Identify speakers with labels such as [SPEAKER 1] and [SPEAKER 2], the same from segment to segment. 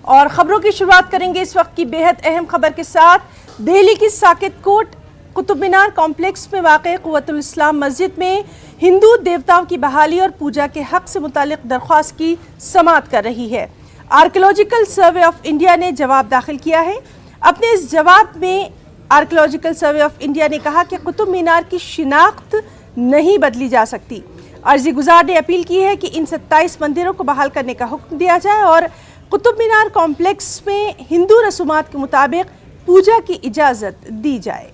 [SPEAKER 1] और खबरों की शुरुआत करेंगे इस वक्त की बेहद अहम खबर के साथ। दिल्ली की साकेत कोट कुतुब मीनार कॉम्प्लेक्स में वाक़ई क़ुव्वतुल इस्लाम मस्जिद में हिंदू देवताओं की बहाली और पूजा के हक से मुतालिक दरख्वास्त की समाअत कर रही है। आर्कियोलॉजिकल सर्वे ऑफ इंडिया ने जवाब दाखिल किया है। अपने इस जवाब में आर्कियोलॉजिकल सर्वे ऑफ इंडिया ने कहा कि कुतुब मीनार की शिनाख्त नहीं बदली जा सकती। अर्जी गुजार ने अपील की है कि इन 27 मंदिरों को बहाल करने का हुक्म दिया जाए और कुतुब मीनार कॉम्प्लेक्स में हिंदू रसूमात के मुताबिक पूजा की इजाज़त दी जाए।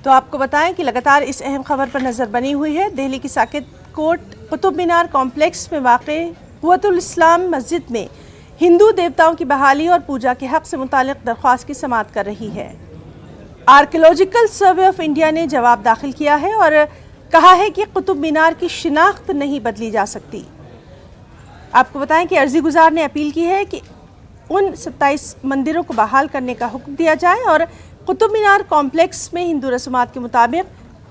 [SPEAKER 1] तो आपको बताएं कि लगातार इस अहम खबर पर नज़र बनी हुई है। दिल्ली की साकेत कोट कुतुब मीनार कॉम्प्लेक्स में वाक़ई क़ुव्वतुल इस्लाम मस्जिद में हिंदू देवताओं की बहाली और पूजा के हक से मुतालिक दरख्वास्त की समाअत कर रही है। आर्कियोलॉजिकल सर्वे ऑफ इंडिया ने जवाब दाखिल किया है और कहा है कि कुतुब मीनार की शिनाख्त नहीं बदली जा सकती। आपको बताएं कि अर्जी गुजार ने अपील की है कि उन 27 मंदिरों को बहाल करने का हुक्म दिया जाए और कुतुब मीनार कॉम्प्लेक्स में हिंदू रस्मात के मुताबिक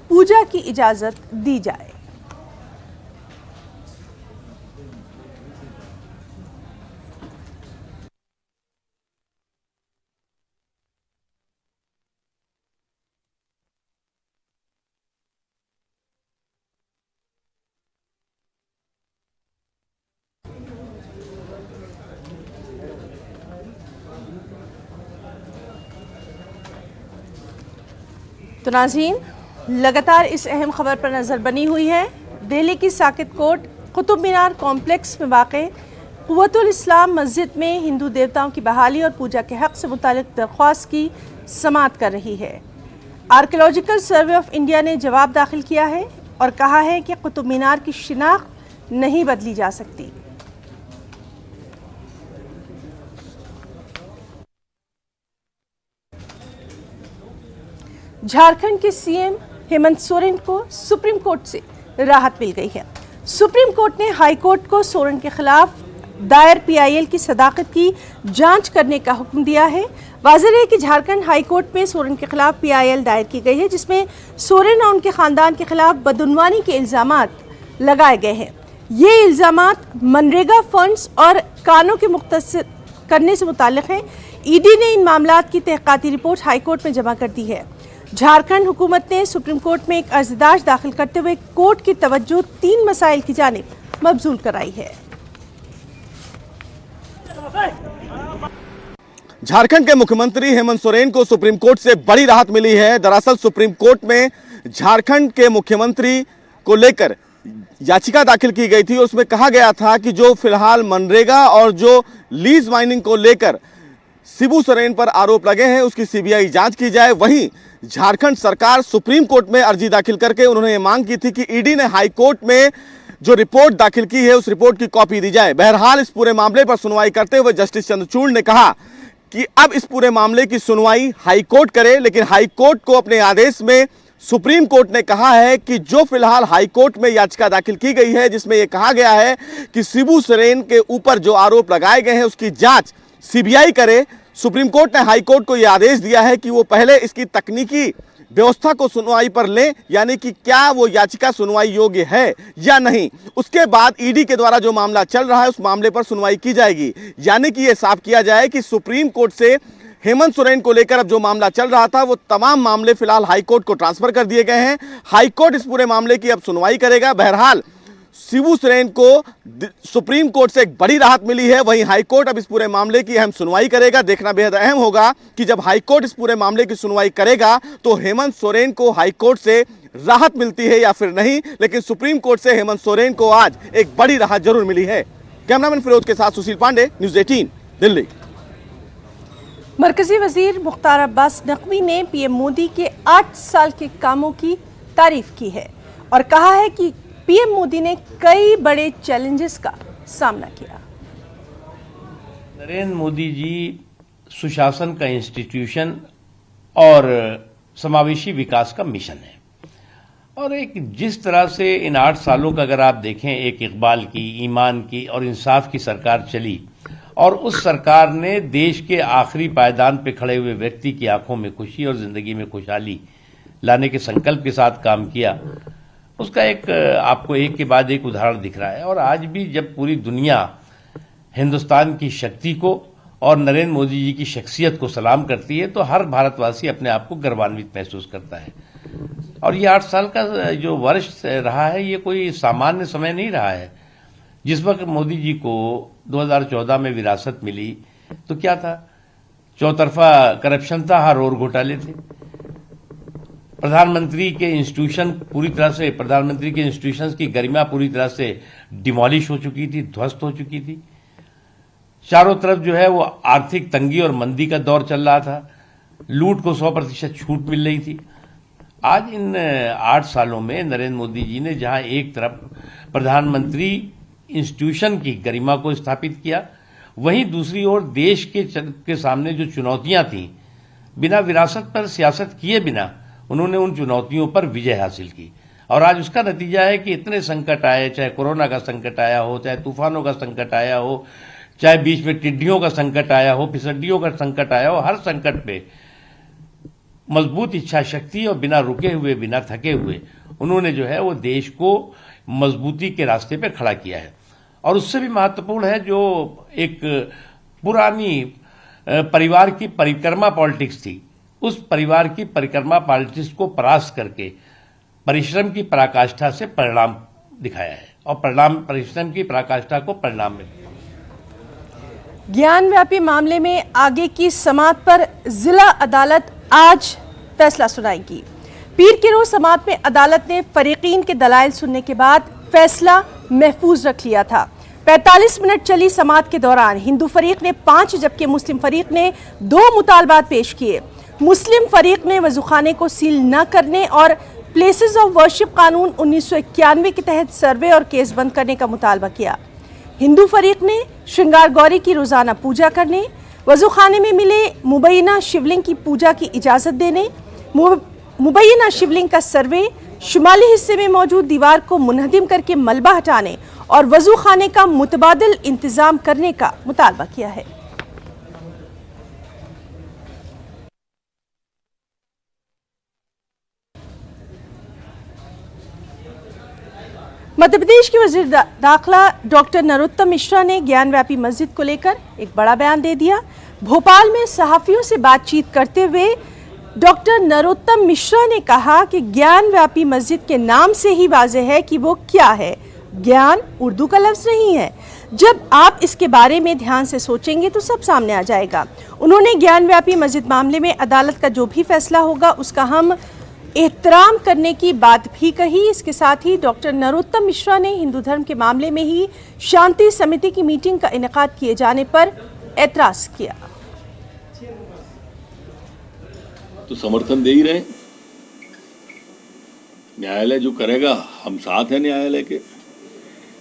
[SPEAKER 1] पूजा की इजाज़त दी जाए। तो नाज़रीन, लगातार इस अहम खबर पर नज़र बनी हुई है। दिल्ली की साकेत कोट कुतुब मीनार कॉम्प्लेक्स में वाक़ई क़ुव्वतुल इस्लाम मस्जिद में हिंदू देवताओं की बहाली और पूजा के हक से मुतालिक दरख्वास्त की समाअत कर रही है। आर्कियोलॉजिकल सर्वे ऑफ इंडिया ने जवाब दाखिल किया है और कहा है कि कुतुब मीनार की शिनाख्त नहीं बदली जा सकती। झारखंड के सीएम हेमंत सोरेन को सुप्रीम कोर्ट से राहत मिल गई है। सुप्रीम कोर्ट ने हाई कोर्ट को सोरेन के खिलाफ दायर पीआईएल की सदाकत की जांच करने का हुक्म दिया है। वाज़ेह है कि झारखंड हाई कोर्ट में सोरेन के खिलाफ पीआईएल दायर की गई है, जिसमें सोरेन और उनके खानदान के खिलाफ बदउनवानी के इल्जामात लगाए गए हैं। ये इल्जामात मनरेगा फंड्स और कानों के मुख्तसर करने से मुताल्लिक हैं। ईडी ने इन मामलात की तहक़ीक़ाती रिपोर्ट हाई कोर्ट में जमा कर दी है। झारखंड हुकूमत ने सुप्रीम कोर्ट में एक अर्ज़दाश्त दाखिल करते हुए कोर्ट की तवज्जो 3 मसाइल की जानिब मबजूल कराई है।
[SPEAKER 2] झारखंड के मुख्यमंत्री हेमंत सोरेन को सुप्रीम कोर्ट से बड़ी राहत मिली है। दरअसल सुप्रीम कोर्ट में झारखंड के मुख्यमंत्री को लेकर याचिका दाखिल की गई थी। उसमें कहा गया था कि जो फिलहाल मनरेगा और जो लीज माइनिंग को लेकर शिबू सोरेन पर आरोप लगे हैं उसकी सीबीआई जांच की जाए। वहीं झारखंड सरकार सुप्रीम कोर्ट में अर्जी दाखिल करके उन्होंने ये मांग की थी कि ईडी ने हाई कोर्ट में जो रिपोर्ट दाखिल की है उस रिपोर्ट की कॉपी दी जाए। बहरहाल इस पूरे मामले पर सुनवाई करते हुए जस्टिस चंद्रचूड़ ने कहा कि अब इस पूरे मामले की सुनवाई हाई कोर्ट करे, लेकिन हाई कोर्ट को अपने आदेश में सुप्रीम कोर्ट ने कहा है कि जो फिलहाल हाई कोर्ट में याचिका दाखिल की गई है जिसमें यह कहा गया है कि शिबू सोरेन के ऊपर जो आरोप लगाए गए हैं उसकी जांच सीबीआई करे। सुप्रीम कोर्ट ने हाई कोर्ट को यह आदेश दिया है कि वो पहले इसकी तकनीकी व्यवस्था को सुनवाई पर लें, यानी कि क्या वो याचिका सुनवाई योग्य है या नहीं। उसके बाद ईडी के द्वारा जो मामला चल रहा है उस मामले पर सुनवाई की जाएगी। यानी कि ये साफ किया जाए कि सुप्रीम कोर्ट से हेमंत सोरेन को लेकर अब जो मामला चल रहा था वो तमाम मामले फिलहाल हाई कोर्ट को ट्रांसफर कर दिए गए हैं। हाई कोर्ट इस पूरे मामले की अब सुनवाई करेगा। बहरहाल शिबू सोरेन को सुप्रीम कोर्ट से एक बड़ी राहत मिली है, वहीं हाई कोर्ट अब इस पूरे मामले की अहम सुनवाई करेगा। देखना बेहद अहम होगा कि जब हाई कोर्ट इस पूरे मामले की सुनवाई करेगा तो हेमंत सोरेन को हाई कोर्ट से राहत मिलती है या फिर नहीं। लेकिन सुप्रीम कोर्ट से हेमंत सोरेन को आज एक बड़ी राहत जरूर मिली है। कैमरामैन फिरोज के साथ सुशील पांडे, न्यूज़ 18 दिल्ली।
[SPEAKER 1] मरकजी वजीर मुख्तार अब्बास नकवी ने पीएम मोदी के 8 साल के कामों की तारीफ की है और कहा है कि पीएम मोदी ने कई बड़े चैलेंजेस का सामना किया।
[SPEAKER 3] नरेंद्र मोदी जी सुशासन का इंस्टीट्यूशन और समावेशी विकास का मिशन है और एक जिस तरह से इन 8 सालों का अगर आप देखें एक इकबाल की, ईमान की और इंसाफ की सरकार चली और उस सरकार ने देश के आखिरी पायदान पे खड़े हुए व्यक्ति की आंखों में खुशी और जिंदगी में खुशहाली लाने के संकल्प के साथ काम किया। उसका एक आपको एक के बाद एक उदाहरण दिख रहा है। और आज भी जब पूरी दुनिया हिंदुस्तान की शक्ति को और नरेंद्र मोदी जी की शख्सियत को सलाम करती है तो हर भारतवासी अपने आप को गर्वान्वित महसूस करता है। और ये 8 साल का जो वर्ष रहा है ये कोई सामान्य समय नहीं रहा है। जिस वक्त मोदी जी को 2014 में विरासत मिली तो क्या था, चौतरफा करप्शन था, हर ओर घोटाले थे। प्रधानमंत्री के इंस्टीट्यूशन पूरी तरह से, प्रधानमंत्री के इंस्टीट्यूशंस की गरिमा पूरी तरह से डिमोलिश हो चुकी थी, ध्वस्त हो चुकी थी। चारों तरफ जो है वो आर्थिक तंगी और मंदी का दौर चल रहा था, लूट को 100% छूट मिल रही थी। आज इन 8 सालों में नरेंद्र मोदी जी ने जहां एक तरफ प्रधानमंत्री इंस्टीट्यूशन की गरिमा को स्थापित किया, वहीं दूसरी ओर देश के सामने जो चुनौतियां थीं, बिना विरासत पर सियासत किए बिना उन्होंने उन चुनौतियों पर विजय हासिल की। और आज उसका नतीजा है कि इतने संकट आए, चाहे कोरोना का संकट आया हो, चाहे तूफानों का संकट आया हो, चाहे बीच में टिड्डियों का संकट आया हो, फिसड्डियों का संकट आया हो, हर संकट पे मजबूत इच्छा शक्ति और बिना रुके हुए, बिना थके हुए उन्होंने जो है वो देश को मजबूती के रास्ते पे खड़ा किया है। और उससे भी महत्वपूर्ण है जो एक पुरानी परिवार की परिक्रमा पॉलिटिक्स थी, उस परिवार की परिक्रमा पॉलिटिक्स को परास्त करके परिश्रम की पराकाष्ठा से परिणाम दिखाया है और परिश्रम की पराकाष्ठा को परिणाम में।
[SPEAKER 1] ज्ञान व्यापी मामले में आगे की समाअत पर जिला अदालत आज फैसला सुनाएगी। पीर के रोज समाअत में अदालत ने फरीकीन के दलाइल सुनने के बाद फैसला महफूज रख लिया था। 45 मिनट चली समाअत के दौरान हिंदू फरीक ने 5 जबकि मुस्लिम फरीक ने 2 मुतालबात पेश किए। मुस्लिम फरीक ने वजूखाने को सील न करने और प्लेसेस ऑफ वर्शिप कानून 1991 के तहत सर्वे और केस बंद करने का मुतालबा किया। हिंदू फरीक ने श्रृंगार गौरी की रोजाना पूजा करने, वजूखाने में मिले मुबैना शिवलिंग की पूजा की इजाजत देने, मुबैना शिवलिंग का सर्वे, शुमाली हिस्से में मौजूद दीवार को मुनहदिम करके मलबा हटाने और वजूखाने का मुतबादिल इंतजाम करने का मुतालबा किया है। मध्य प्रदेश के वजीर दाखिला डॉक्टर नरोत्तम मिश्रा ने ज्ञान व्यापी मस्जिद को लेकर एक बड़ा बयान दे दिया। भोपाल में सहाफियों से बातचीत करते हुए डॉक्टर नरोत्तम मिश्रा ने कहा कि ज्ञान व्यापी मस्जिद के नाम से ही वाज़ेह है कि वो क्या है। ज्ञान उर्दू का लफ्ज़ नहीं है। जब आप इसके बारे में ध्यान से सोचेंगे तो सब सामने आ जाएगा। उन्होंने ज्ञान व्यापी मस्जिद मामले में अदालत का जो भी फैसला होगा उसका हम एहतराम करने की बात भी कही। इसके साथ ही डॉक्टर नरोत्तम मिश्रा ने हिंदू धर्म के मामले में ही शांति समिति की मीटिंग का इनेकाद किए जाने पर एतराज किया।
[SPEAKER 4] तो समर्थन दे ही रहे, न्यायालय जो करेगा हम साथ हैं न्यायालय के,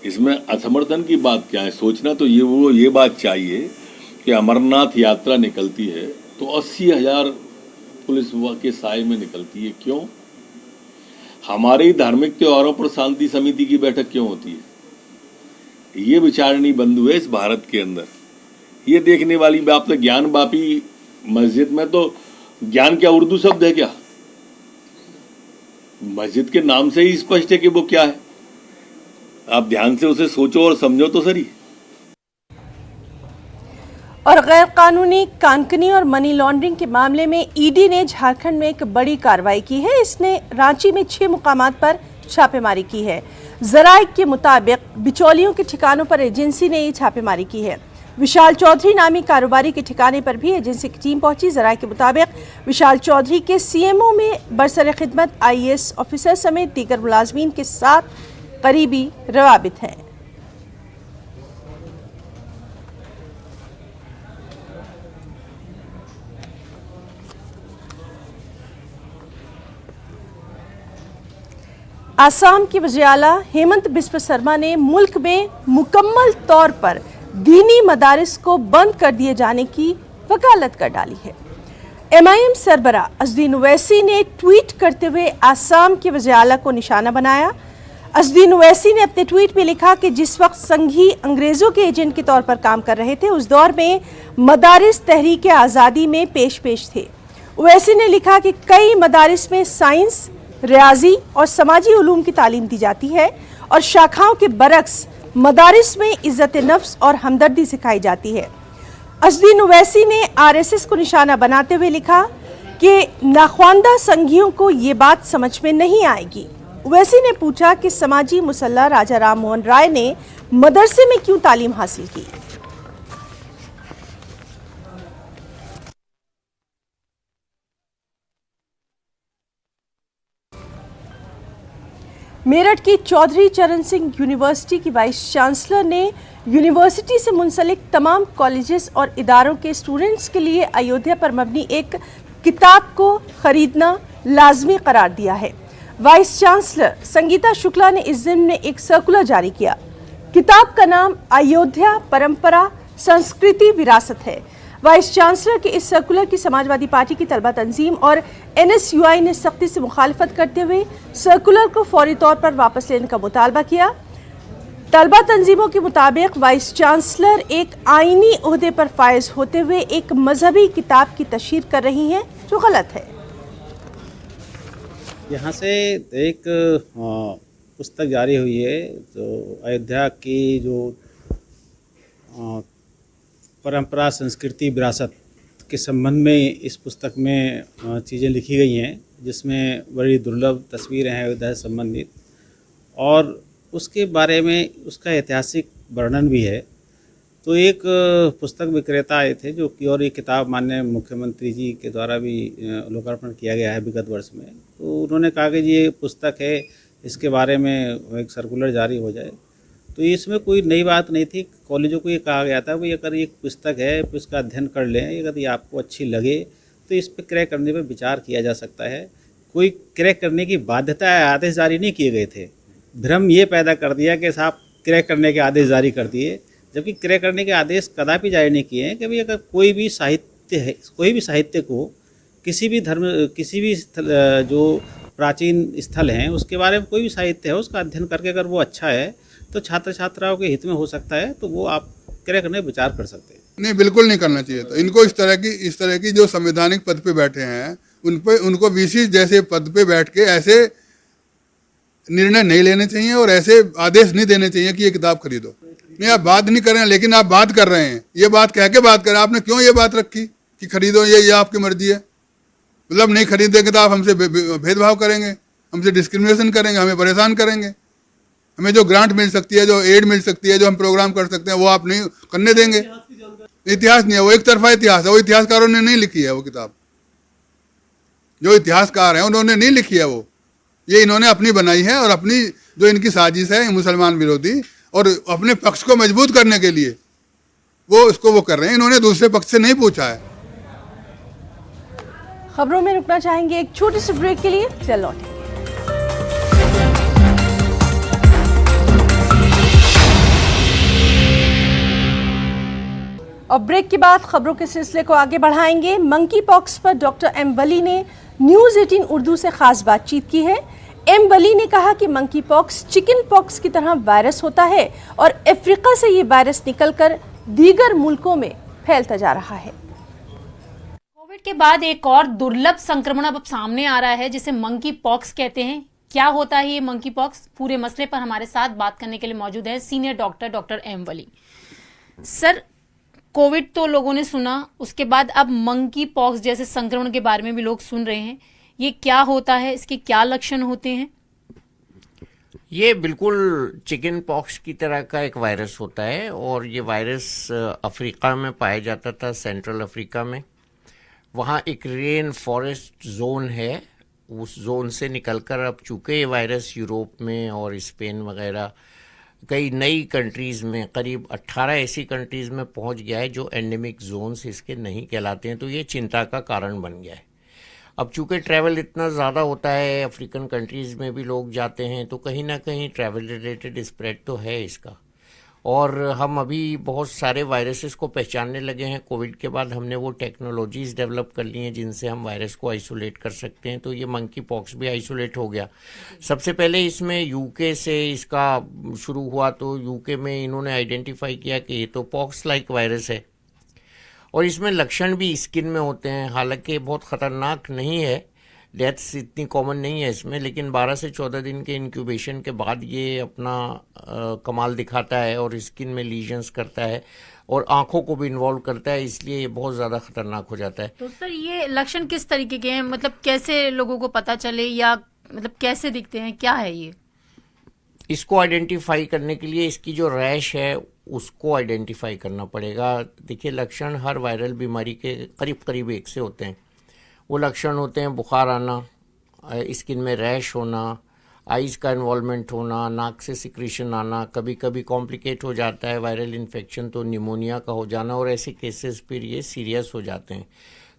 [SPEAKER 4] इसमें असमर्थन की बात क्या है। सोचना तो ये बात चाहिए कि अमरनाथ यात्रा निकलती है तो 80,000 पुलिस के साए में निकलती है। क्यों? हमारे ही धार्मिक त्योहारों पर शांति समिति की बैठक क्यों होती है? ये विचारणी बंधु है इस भारत के अंदर। ये देखने वाली बात है। ज्ञान व्यापी मस्जिद में तो ज्ञान क्या उर्दू शब्द है क्या? मस्जिद के नाम से ही स्पष्ट है कि वो क्या है। आप ध्यान से उसे सोचो और समझो तो सही।
[SPEAKER 1] और गैर कानूनी कानकनी और मनी लॉन्ड्रिंग के मामले में ईडी ने झारखंड में एक बड़ी कार्रवाई की है। इसने रांची में 6 मुकामात पर छापेमारी की है। जराये के मुताबिक बिचौलियों के ठिकानों पर एजेंसी ने ये छापेमारी की है। विशाल चौधरी नामी कारोबारी के ठिकाने पर भी एजेंसी की टीम पहुंची। जराये के मुताबिक विशाल चौधरी के सीएमओ में बरसर खिदमत आईएएस ऑफिसर समेत दीगर मुलाजमीन के साथ करीबी रवाबित हैं। आसाम के वज़ीर आला हेमंत बिस्वा शर्मा ने मुल्क में मुकम्मल तौर पर दीनी मदारिस को बंद कर दिए जाने की वकालत कर डाली है। एमआईएम सरबरा अज़दीन ओवैसी ने ट्वीट करते हुए आसाम के वज़ीर आला को निशाना बनाया। अज़दीन ओवैसी ने अपने ट्वीट में लिखा कि जिस वक्त संघी अंग्रेजों के एजेंट के तौर पर काम कर रहे थे उस दौर में मदारिस तहरीक आज़ादी में पेश थे। ओवैसी ने लिखा कि कई मदारिस में साइंस, रियाजी और समाजी उलूम की तालीम दी जाती है और शाखाओं के बरक्स मदारिस में इज्जत नफ्स और हमदर्दी सिखाई जाती है। असदुद्दीन ओवैसी ने आरएसएस को निशाना बनाते हुए लिखा कि नाख्वानदा संघियों को ये बात समझ में नहीं आएगी। ओवैसी ने पूछा कि समाजी मुसल्ला राजा राम मोहन राय ने मदरसे में क्यों तालीम हासिल की। मेरठ की चौधरी चरण सिंह यूनिवर्सिटी की वाइस चांसलर ने यूनिवर्सिटी से मुंसलिक तमाम कॉलेजेस और इदारों के स्टूडेंट्स के लिए अयोध्या पर मबनी एक किताब को खरीदना लाजमी करार दिया है। वाइस चांसलर संगीता शुक्ला ने इस ज़िम्न में एक सर्कुलर जारी किया। किताब का नाम अयोध्या परंपरा संस्कृति विरासत है। वाइस चांसलर के इस सर्कुलर की समाजवादी पार्टी की तलबा तंजीम और एनएसयूआई ने सख्ती से मुखालफत करते हुए सर्कुलर को फौरी तौर पर वापस लेने का मुतालबा किया। तलबा तंजीमों के मुताबिक वाइस चांसलर एक आईनी ओहदे पर फायज होते हुए एक मजहबी किताब की तशहीर कर रही हैं, जो गलत है।
[SPEAKER 5] यहाँ से एक पुस्तक जारी हुई है जो अयोध्या की जो परंपरा संस्कृति विरासत के संबंध में इस पुस्तक में चीज़ें लिखी गई हैं, जिसमें बड़ी दुर्लभ तस्वीरें हैं अयोध्या से संबंधित और उसके बारे में उसका ऐतिहासिक वर्णन भी है। तो एक पुस्तक विक्रेता आए थे जो कि, और ये किताब माननीय मुख्यमंत्री जी के द्वारा भी लोकार्पण किया गया है विगत वर्ष में। तो उन्होंने कहा कि ये पुस्तक है, इसके बारे में एक सर्कुलर जारी हो जाए। तो इसमें कोई नई बात नहीं थी। कॉलेजों को ये कहा गया था भाई अगर ये पुस्तक है तो इसका अध्ययन कर लें, अगर ये आपको अच्छी लगे तो इस पर क्रय करने पर विचार किया जा सकता है। कोई क्रय करने की बाध्यता या आदेश जारी नहीं किए गए थे। भ्रम ये पैदा कर दिया कि साहब क्रय करने के आदेश जारी कर दिए, जबकि क्रय करने के आदेश कदापि जारी नहीं किए हैं कि भाई अगर कोई भी साहित्य है, कोई भी साहित्य को किसी भी धर्म किसी भी जो प्राचीन स्थल हैं उसके बारे में कोई भी साहित्य है उसका अध्ययन करके अगर वो अच्छा है तो छात्र छात्राओं के हित में हो सकता है, तो वो आप क्रय करने पर विचार कर सकते हैं।
[SPEAKER 6] नहीं, बिल्कुल नहीं करना चाहिए। तो इनको इस तरह की जो संवैधानिक पद पे बैठे हैं उनको वीसी जैसे पद पे बैठ के ऐसे निर्णय नहीं लेने चाहिए और ऐसे आदेश नहीं देने चाहिए कि ये किताब खरीदो। नहीं, आप बात नहीं कर रहे हैं, लेकिन आप बात कर रहे हैं। ये बात कह के बात कर रहे हैं। आपने क्यों ये बात रखी कि खरीदो, ये आपकी मर्जी है। मतलब नहीं खरीदेंगे तो आप हमसे भेदभाव करेंगे, हमसे डिस्क्रिमिनेशन करेंगे, हमें परेशान करेंगे। हमें जो ग्रांट मिल सकती है, जो एड मिल सकती है, जो हम प्रोग्राम कर सकते हैं, वो आप नहीं करने देंगे। इतिहास नहीं है, वो एक तरफा इतिहास है। वो इतिहासकारों ने नहीं लिखी है वो किताब। जो इतिहासकार हैं उन्होंने नहीं लिखी है वो, ये इन्होंने अपनी बनाई है और अपनी जो इनकी साजिश है मुसलमान विरोधी और अपने पक्ष को मजबूत करने के लिए वो कर रहे हैं। इन्होंने दूसरे पक्ष से नहीं पूछा है।
[SPEAKER 1] खबरों में रुकना चाहेंगे एक छोटे से ब्रेक के लिए, चल लौटें। और ब्रेक के बाद खबरों के सिलसिले को आगे बढ़ाएंगे। मंकी पॉक्स पर डॉक्टर एम वली ने न्यूज़ 18 उर्दू से खास बातचीत की है। एम वली ने कहा कि मंकी पॉक्स चिकन पॉक्स की तरह वायरस होता है और अफ्रीका से ये वायरस निकलकर दीगर मुल्कों में फैलता जा रहा है।
[SPEAKER 7] कोविड के बाद एक और दुर्लभ संक्रमण अब सामने आ रहा है जिसे मंकी पॉक्स कहते हैं। क्या होता है ये मंकी पॉक्स? पूरे मसले पर हमारे साथ बात करने के लिए मौजूद है सीनियर डॉक्टर एम वली। सर, कोविड तो लोगों ने सुना, उसके बाद अब मंकी पॉक्स जैसे संक्रमण के बारे में भी लोग सुन रहे हैं। ये क्या होता है, इसके क्या लक्षण होते हैं?
[SPEAKER 8] ये बिल्कुल चिकन पॉक्स की तरह का एक वायरस होता है और ये वायरस अफ्रीका में पाया जाता था, सेंट्रल अफ्रीका में। वहाँ एक रेन फॉरेस्ट जोन है, उस जोन से निकलकर अब चूँकि ये वायरस यूरोप में और स्पेन वगैरह कई नई कंट्रीज़ में, करीब 18 ऐसी कंट्रीज़ में पहुंच गया है जो एंडेमिक जोन्स इसके नहीं कहलाते हैं, तो ये चिंता का कारण बन गया है। अब चूँकि ट्रैवल इतना ज़्यादा होता है, अफ्रीकन कंट्रीज़ में भी लोग जाते हैं, तो कहीं ना कहीं ट्रैवल रिलेटेड स्प्रेड तो है इसका। और हम अभी बहुत सारे वायरसेस को पहचानने लगे हैं। कोविड के बाद हमने वो टेक्नोलॉजीज़ डेवलप कर ली हैं जिनसे हम वायरस को आइसोलेट कर सकते हैं। तो ये मंकी पॉक्स भी आइसोलेट हो गया। सबसे पहले इसमें यूके से इसका शुरू हुआ, तो यूके में इन्होंने आइडेंटिफाई किया कि ये तो पॉक्स लाइक वायरस है और इसमें लक्षण भी स्किन में होते हैं। हालांकि बहुत ख़तरनाक नहीं है, डेथ्स इतनी कॉमन नहीं है इसमें, लेकिन 12 से 14 दिन के इंक्यूबेशन के बाद ये अपना कमाल दिखाता है और स्किन में लीजन्स करता है और आंखों को भी इन्वॉल्व करता है, इसलिए ये बहुत ज़्यादा खतरनाक हो जाता है।
[SPEAKER 7] तो सर ये लक्षण किस तरीके के हैं, मतलब कैसे लोगों को पता चले या मतलब कैसे दिखते हैं, क्या है ये?
[SPEAKER 8] इसको आइडेंटिफाई करने के लिए इसकी जो रैश है उसको आइडेंटिफाई करना पड़ेगा। देखिए, लक्षण हर वायरल बीमारी के करीब करीब एक से होते हैं। वो लक्षण होते हैं बुखार आना, स्किन में रैश होना, आइज़ का इन्वॉल्वमेंट होना, नाक से सिक्रीशन आना, कभी कभी कॉम्प्लिकेट हो जाता है वायरल इन्फेक्शन तो निमोनिया का हो जाना, और ऐसे केसेस फिर ये सीरियस हो जाते हैं।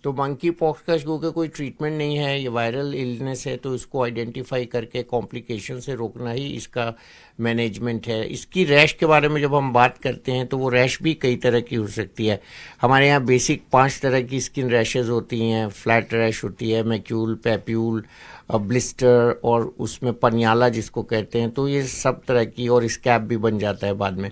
[SPEAKER 8] तो मंकी पॉक्स का क्योंकि कोई ट्रीटमेंट नहीं है, ये वायरल इलनेस है, तो इसको आइडेंटिफाई करके कॉम्प्लिकेशन से रोकना ही इसका मैनेजमेंट है। इसकी रैश के बारे में जब हम बात करते हैं तो वो रैश भी कई तरह की हो सकती है। हमारे यहाँ बेसिक 5 तरह की स्किन रैशेज होती हैं। फ्लैट रैश होती है, मैक्यूल, पैप्यूल, ब्लिस्टर और उसमें पनियाला जिसको कहते हैं, तो ये सब तरह की, और स्कैब भी बन जाता है बाद में।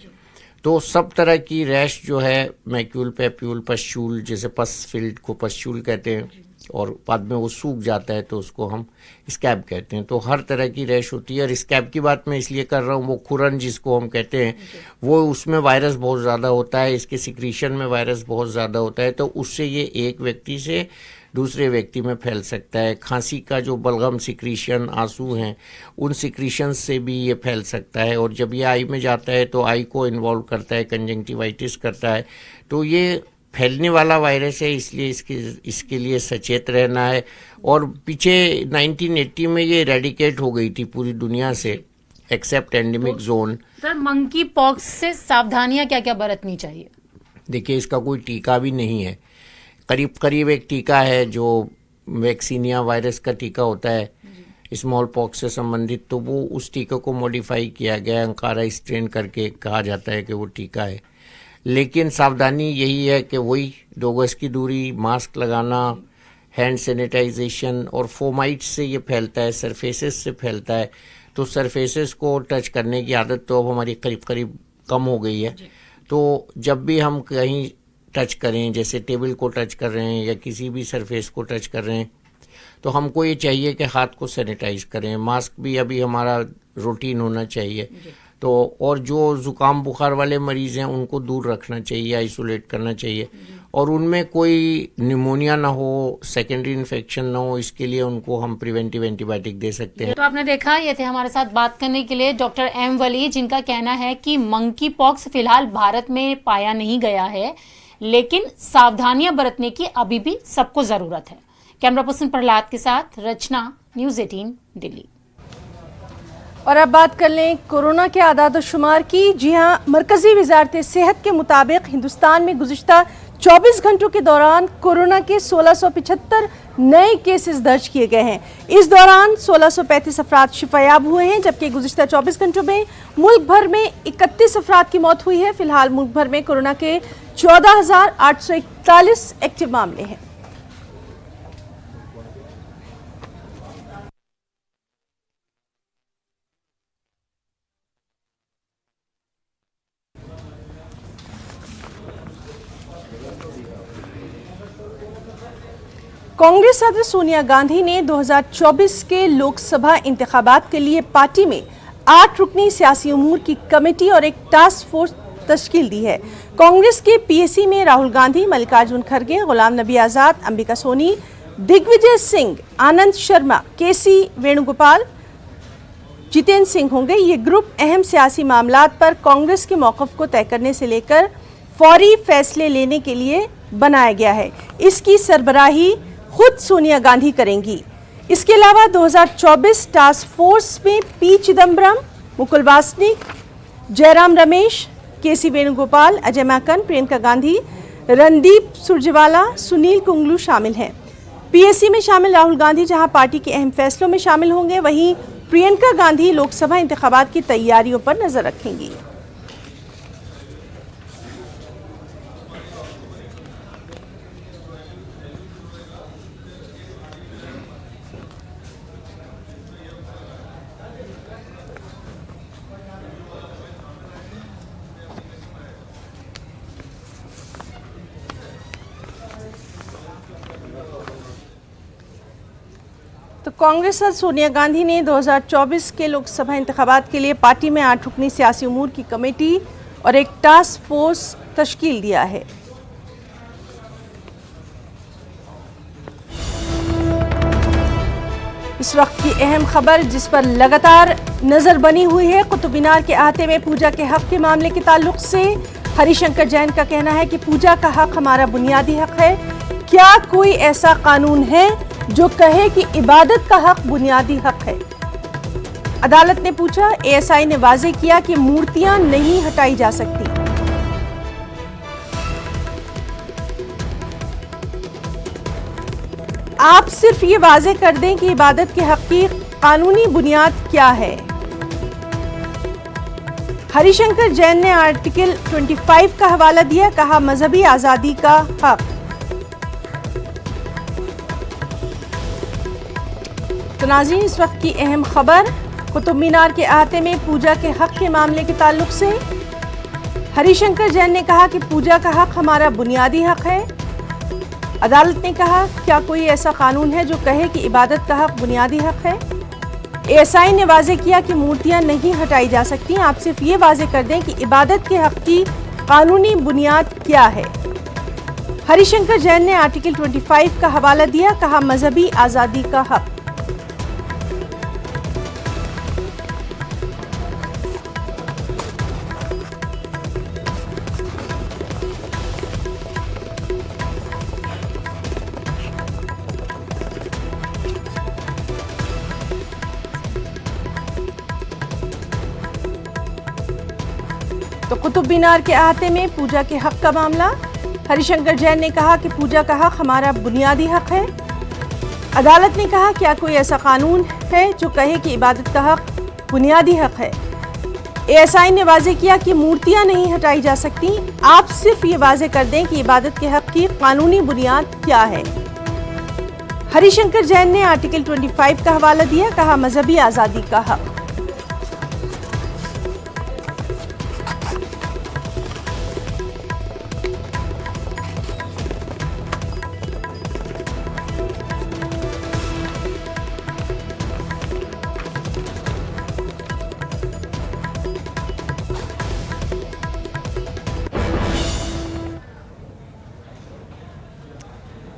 [SPEAKER 8] तो सब तरह की रैश जो है, मैक्यूल, पैप्यूल, पस्चूल, जैसे पस फील्ड को पस्चूल कहते हैं, और बाद में वो सूख जाता है तो उसको हम स्कैब कहते हैं। तो हर तरह की रैश होती है, और स्कैब की बात मैं इसलिए कर रहा हूँ, वो खुरन जिसको हम कहते हैं, वो उसमें वायरस बहुत ज़्यादा होता है, इसके सिक्रीशन में वायरस बहुत ज़्यादा होता है, तो उससे ये एक व्यक्ति से दूसरे व्यक्ति में फैल सकता है। खांसी का जो बलगम सिक्रीशन, आंसू हैं, उन सिक्रीशन से भी ये फैल सकता है, और जब ये आई में जाता है तो आई को इन्वॉल्व करता है, कंजंक्टिवाइटिस करता है। तो ये फैलने वाला वायरस है, इसलिए इसके लिए सचेत रहना है। और पीछे 1980 में ये रेडिकेट हो गई थी पूरी दुनिया से, except endemic zone.
[SPEAKER 7] Sir, monkeypox से सावधानियां क्या क्या बरतनी चाहिए?
[SPEAKER 8] देखिए, इसका कोई टीका भी नहीं है। करीब करीब एक टीका है जो वैक्सीनिया वायरस का टीका होता है स्मॉल पॉक्स से संबंधित, तो वो उस टीके को मॉडिफाई किया गया, अंकारा स्ट्रेन करके कहा जाता है कि वो टीका है। लेकिन सावधानी यही है कि वही 2 गज की दूरी, मास्क लगाना, हैंड सैनिटाइजेशन, और फोमाइट्स से ये फैलता है, सरफेसेस से फैलता है, तो सरफेसेस को टच करने की आदत तो अब हमारी करीब करीब कम हो गई है। तो जब भी हम कहीं टच करें, जैसे टेबल को टच कर रहे हैं या किसी भी सरफेस को टच कर रहे हैं, तो हमको ये चाहिए कि हाथ को सैनिटाइज करें। मास्क भी अभी हमारा रूटीन होना चाहिए। तो और जो ज़ुकाम बुखार वाले मरीज़ हैं उनको दूर रखना चाहिए, आइसोलेट करना चाहिए, और उनमें कोई निमोनिया ना हो, सेकेंडरी इन्फेक्शन ना हो, इसके लिए उनको हम प्रिवेंटिव एंटीबायोटिक दे सकते हैं।
[SPEAKER 7] तो आपने देखा, ये थे हमारे साथ बात करने के लिए डॉक्टर एम वली, जिनका कहना है कि मंकी पॉक्स फिलहाल भारत में पाया नहीं गया है, लेकिन सावधानियां बरतने की अभी भी सबको जरूरत है। कैमरा पर्सन प्रहलाद के साथ रचना, न्यूज़ 18 दिल्ली।
[SPEAKER 1] और अब बात कर लें कोरोना के आदाद शुमार की। जी हां, मरकजी वजारत सेहत के मुताबिक हिंदुस्तान में गुज़िश्ता 24 घंटों के दौरान कोरोना के 1675 नए केसेस दर्ज किए गए हैं। इस दौरान 1635 अफराद शिफायाब हुए हैं, जबकि गुज़िश्ता 24 घंटों में मुल्क भर में 31 अफराद की मौत हुई है। फिलहाल मुल्क भर में कोरोना के 14,841 एक्टिव मामले हैं। कांग्रेस सदर सोनिया गांधी ने 2024 के लोकसभा इंतखाबात के लिए पार्टी में 8 रुकनी सियासी उमूर की कमेटी और एक टास्क फोर्स तश्कील दी है। कांग्रेस के पीएसी में राहुल गांधी, मल्लिकार्जुन खड़गे, गुलाम नबी आजाद, अंबिका सोनी, दिग्विजय सिंह, आनंद शर्मा, केसी वेणुगोपाल, जितेंद्र सिंह होंगे। ये ग्रुप अहम सियासी मामलात पर कांग्रेस के मौक़िफ़ को तय करने से लेकर फौरी फैसले लेने के लिए बनाया गया है। इसकी सरबराही खुद सोनिया गांधी करेंगी। इसके अलावा 2024 टास्क फोर्स में पी चिदम्बरम, मुकुल वासनिक, जयराम रमेश, केसी वेणुगोपाल, अजय माकन, प्रियंका गांधी, रणदीप सुरजेवाला, सुनील कुंगलू शामिल हैं। पीएसी में शामिल राहुल गांधी जहां पार्टी के अहम फैसलों में शामिल होंगे, वहीं प्रियंका गांधी लोकसभा इंतखाबात की तैयारियों पर नजर रखेंगी। तो कांग्रेस सदस्य सोनिया गांधी ने 2024 के लोकसभा इंतखाबात के लिए पार्टी में 8 रुकनी सियासी उमूर की कमेटी और एक टास्क फोर्स तश्कील दिया है। इस वक्त की अहम खबर जिस पर लगातार नजर बनी हुई है, कुतुब मीनार के अहाते में पूजा के हक के मामले के ताल्लुक से हरिशंकर जैन का कहना है कि पूजा का हक हमारा बुनियादी हक है। क्या कोई ऐसा कानून है जो कहे कि इबादत का हक बुनियादी हक है? अदालत ने पूछा। एएसआई ने वाजे किया कि मूर्तियां नहीं हटाई जा सकती। आप सिर्फ ये वाजे कर दें कि इबादत के हक की कानूनी बुनियाद क्या है। हरिशंकर जैन ने आर्टिकल 25 का हवाला दिया, कहा मजहबी आजादी का हक। तो नाज़रीन, इस वक्त की अहम खबर कुतुब मीनार के अहाते में पूजा के हक के मामले के ताल्लुक से हरिशंकर जैन ने कहा कि पूजा का हक हमारा बुनियादी हक है। अदालत ने कहा क्या कोई ऐसा कानून है जो कहे कि इबादत का हक बुनियादी हक है। एएसआई ने वाजे किया कि मूर्तियां नहीं हटाई जा सकती। आप सिर्फ ये वाजे कर दें कि इबादत के हक की कानूनी बुनियाद क्या है। हरिशंकर जैन ने आर्टिकल 25 का हवाला दिया, कहा मजहबी आजादी का हक। तो कुतुब मीनार के अहाते में पूजा के हक का मामला, हरिशंकर जैन ने कहा कि पूजा का हक हमारा बुनियादी हक है। अदालत ने कहा क्या कोई ऐसा कानून है जो कहे कि इबादत का हक बुनियादी हक है। एएसआई ने वाजे किया कि मूर्तियां नहीं हटाई जा सकती। आप सिर्फ ये वाजे कर दें कि इबादत के हक की कानूनी बुनियाद क्या है। हरिशंकर जैन ने आर्टिकल 25 का हवाला दिया, कहा मजहबी आजादी का हक।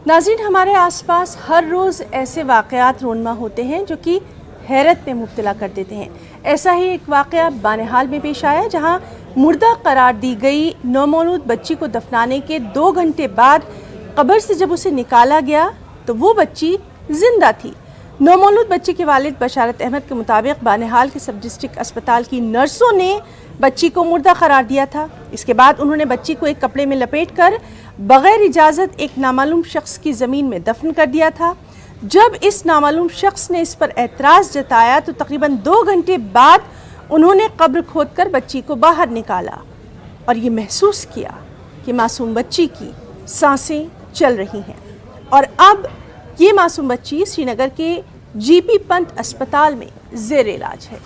[SPEAKER 1] नाज़रीन, हमारे आसपास हर रोज़ ऐसे वाक़यात रोनमा होते हैं जो कि हैरत में मुब्तला कर देते हैं। ऐसा ही एक वाक़या बानेहाल में पेश आया, जहां मुर्दा करार दी गई नौमौलूद बच्ची को दफनाने के 2 घंटे बाद कब्र से जब उसे निकाला गया तो वो बच्ची जिंदा थी। नौमौलूद बच्ची के वालिद बशारत अहमद के मुताबिक बानेहाल के सब डिस्ट्रिक्ट अस्पताल की नर्सों ने बच्ची को मुर्दा करार दिया था। इसके बाद उन्होंने बच्ची को एक कपड़े में लपेटकर बगैर इजाज़त एक नामालूम शख्स की ज़मीन में दफन कर दिया था। जब इस नामालूम शख्स ने इस पर एतराज़ जताया तो तकरीबन 2 घंटे बाद उन्होंने कब्र खोदकर बच्ची को बाहर निकाला और ये महसूस किया कि मासूम बच्ची की सांसें चल रही हैं। और अब ये मासूम बच्ची श्रीनगर के जीपी पंत अस्पताल में ज़ेर इलाज है।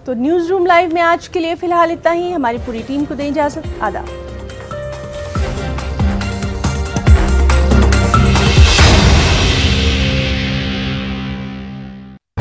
[SPEAKER 1] तो न्यूज़ रूम लाइव में आज के लिए फिलहाल इतना ही। हमारी पूरी टीम को दें इजाज़त। आदाब।